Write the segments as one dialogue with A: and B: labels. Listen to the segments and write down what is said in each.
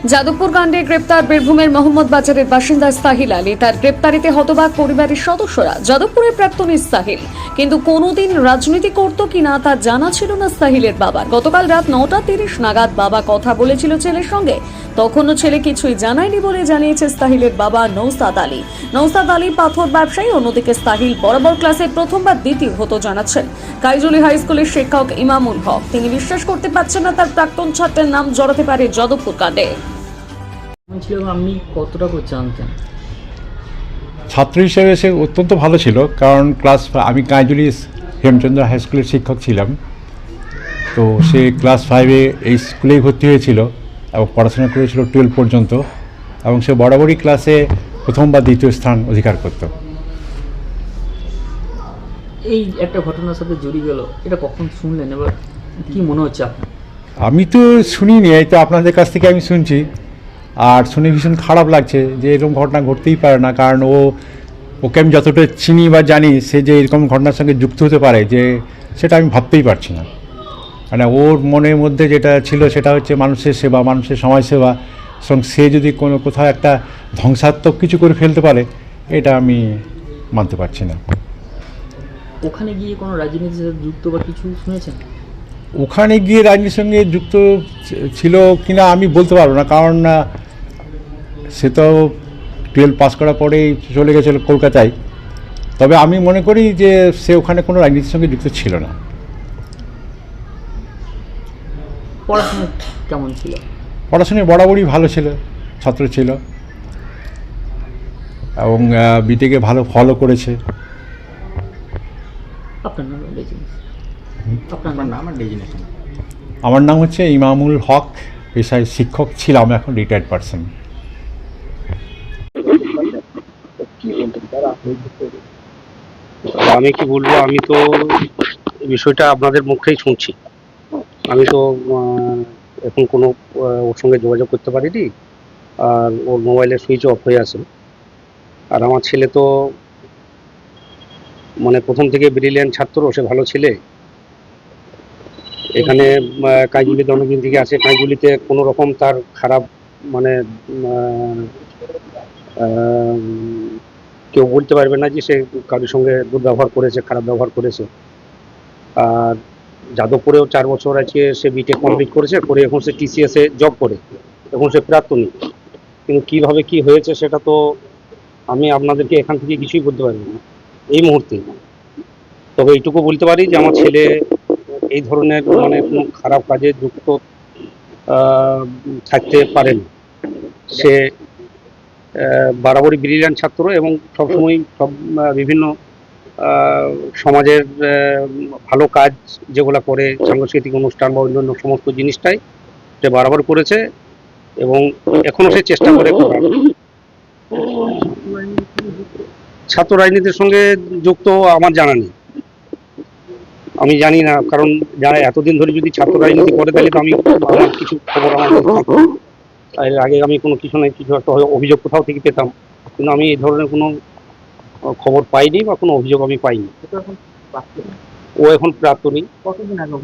A: যাদবপুর কাণ্ডে গ্রেপ্তার বীরভূমের মোহাম্মদ বাজারের বাসিন্দা সাহিল আলী। তার গ্রেপ্তারিতে হতবাক পরিবারের সদস্যরা। যাদবপুরের প্রাক্তন সাহিল কিন্তু কোনোদিন রাজনীতি করত কিনা তা জানা ছিল না সাহিলের বাবার। গতকাল রাত 9:30 নাগাদ বাবা কথা বলেছিল ছেলের সঙ্গে, তখনও ছেলে কিছুই জানায়নি বলে জানিয়েছে সাহিলের বাবা নওসাদ আলী। নওসাদ আলী পাথর ব্যবসায়ী, অন্যদিকে সাহিল বরাবর ক্লাসে প্রথম বা দ্বিতীয় হতো জানাচ্ছেন কাইজুলি হাই স্কুলের শিক্ষক ইমামুল হক। তিনি বিশ্বাস করতে পারছেন না তার প্রাক্তন ছাত্রের নাম জড়াতে পারে যাদবপুর কাণ্ডে।
B: আপনি কতটা করে জানতেন?
C: ছাত্র হিসেবে সে অত্যন্ত ভালো ছিল, কারণ আমি কাইজুলি হেমচন্দ্র হাই স্কুলের শিক্ষক ছিলাম। তো সে ক্লাস 5-এ এই স্কুলেই ভর্তি হয়েছিল এবং পড়াশোনা করেছিল 12 পর্যন্ত, এবং সে বরাবরই ক্লাসে প্রথম বা দ্বিতীয় স্থান অধিকার করত।
B: এই একটা ঘটনার সাথে জড়িয়ে গেল, এটা কখন শুনলেন, এবার কি মনে হচ্ছে আপনার?
C: আমি তো শুনিনি, এই তো আপনাদের কাছ থেকে আমি শুনছি, আর শুনে ভীষণ খারাপ লাগছে যে এরকম ঘটনা ঘটতেই পারে না। কারণ ওকে আমি যতটা চিনি বা জানি, সে যে এরকম ঘটনার সঙ্গে যুক্ত হতে পারে যে সেটা আমি ভাবতেই পারছি না। মানে ওর মনের মধ্যে যেটা ছিল সেটা হচ্ছে মানুষের সেবা, মানুষের সমাজ সেবা, এবং সে যদি কোথাও একটা ধ্বংসাত্মক কিছু করে ফেলতে পারে, এটা আমি মানতে পারছি না।
B: ওখানে গিয়ে কোনো রাজনীতির সাথে যুক্ত বা কিছু শুনেছেন?
C: ওখানে গিয়ে রাজনীতির সঙ্গে যুক্ত ছিল কিনা আমি বলতে পারবো না, কারণ সে তো 12 পাস করার পরেই চলে গেছিল কলকাতায়। তবে আমি মনে করি যে সে ওখানে কোনো রাজনীতির সঙ্গে যুক্ত ছিল না।
B: পড়াশোনা কেমন ছিল?
C: পড়াশোনায় বরাবরই ভালো ছিল, ছাত্র ছিল, এবং বিটেকে ভালো ফলো করেছে।
B: আপনার নাম? আপনার নাম?
C: আমার নাম হচ্ছে ইমামুল হক, পেশায় শিক্ষক ছিলাম, এখন রিটায়ার্ড পারসন।
D: আমি কি বলবো, আমি তো বিষয়টা আপনাদের মুখেই শুনছি। আমি তো এখন কোনো ওর সঙ্গে যোগাযোগ করতে পারিনি, আর ওর মোবাইলের সুইচ অফ হয়ে আছে। আর আমার ছেলে তো মানে প্রথম থেকে ব্রিলিয়ান্ট ছাত্র, সে ভালো ছেলে। এখানে কাইজুলিতে অনেকদিন থেকে আছে, কাইজুলিতে কোনো রকম তার খারাপ মানে কেউ বলতে পারবে না যে সে কারোর সঙ্গে দুর্ব্যবহার করেছে, খারাপ ব্যবহার করেছে। আর যাদবপুরেও 4 বছর আছে সে বিটেক কমপ্লিট করেছে, করে এখন সে টিসিএসে জব করে, এখন সে প্রাক্তনী। কিন্তু কীভাবে কি হয়েছে সেটা তো আমি আপনাদেরকে এখান থেকে কিছুই বলতে পারবো না এই মুহূর্তে। তবে এইটুকু বলতে পারি যে আমার ছেলে এই ধরনের মানে কোনো খারাপ কাজে যুক্ত থাকতে পারে না। সে বরাবরই ব্রিলিয়ান্ট ছাত্র, এবং সবসময় বিভিন্ন সমাজের ভালো কাজ যেগুলো করে, সাংস্কৃতিক অনুষ্ঠান বা অন্যান্য সমস্ত জিনিসটাই সে বরাবর করেছে, এবং এখনও সে চেষ্টা করে করার। ছাত্র রাজনীতির সঙ্গে যুক্ত আমার জানা নেই, আমি জানি না, কারণ যারা এতদিন ধরে যদি ছাত্র রাজনীতি করে তাহলে তো আমি আমার কিছু খবর আমার থাকতো। এর আগে আমি কোনো কিছু না কিছু একটা অভিযোগ কোথাও থেকে পেতাম, কিন্তু আমি এই ধরনের কোনো খবর পাইনি বা কোনো অভিযোগ আমি পাইনি। ও এখন প্রাক্তনী।
B: কতদিন আগে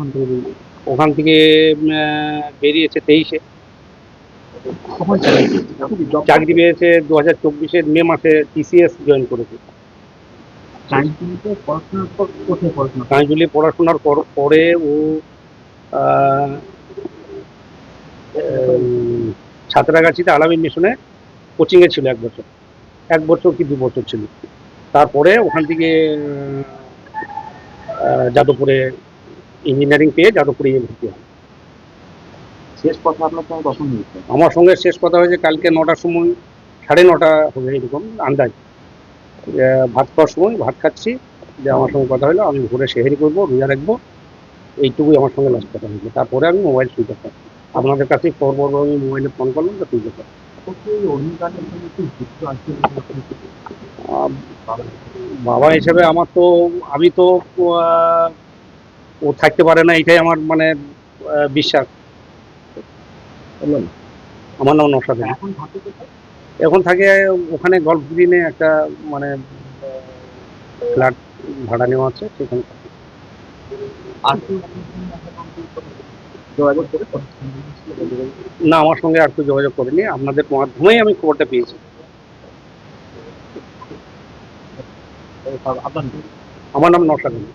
D: ওখান থেকে বেরিয়েছে 23-এ। চাকরি পেয়েছে 2024-এর মে মাসে, টিসিএস জয়েন করেছে। কাইজুলি পড়াশোনার পরে ও ছাত্রাগাছিতে আলামিন মিশনে কোচিংয়ে ছিল 1 বছর কি 2 বছর ছিল। তারপরে ওখান থেকে যাদবপুরে ইঞ্জিনিয়ারিং পেয়ে যাদবপুরে ভর্তি হয়।
B: শেষ কথা আপনার সঙ্গে কখন হয়েছে?
D: আমার সঙ্গে শেষ কথা হয়েছে কালকে 9টার সময়, 9:30 হবে এরকম আন্দাজ। ভাত খাওয়ার সময় ভাত খাচ্ছি, যে আমার সঙ্গে কথা হলো, আমি ভোরে সেহেরি করবো, রোজা রাখবো, এইটুকুই আমার সঙ্গে লাস্ট কথা হয়েছে। তারপরে আমি মোবাইল সুইচ অফ করি, আপনাদের কাছেই খবর আমি মোবাইলে ফোন করলাম তো সুইচ অফ। বাবা হিসেবে আমার তো, আমি তো ও থাকতে পারে না, এটাই আমার মানে বিশ্বাস। আমার নাম নওশাদ। এখন থাকে ওখানে গল্ফ গ্রিনে একটা মানে ফ্ল্যাট ভাড়া নেওয়া আছে, সেখানে।
E: যোগাযোগ করে
D: না, আমার সঙ্গে আর কেউ যোগাযোগ করেনি, আপনাদের মাধ্যমেই আমি খবরটা পেয়েছি।
E: আপনার
D: আমার নাম নওশাদ আলী।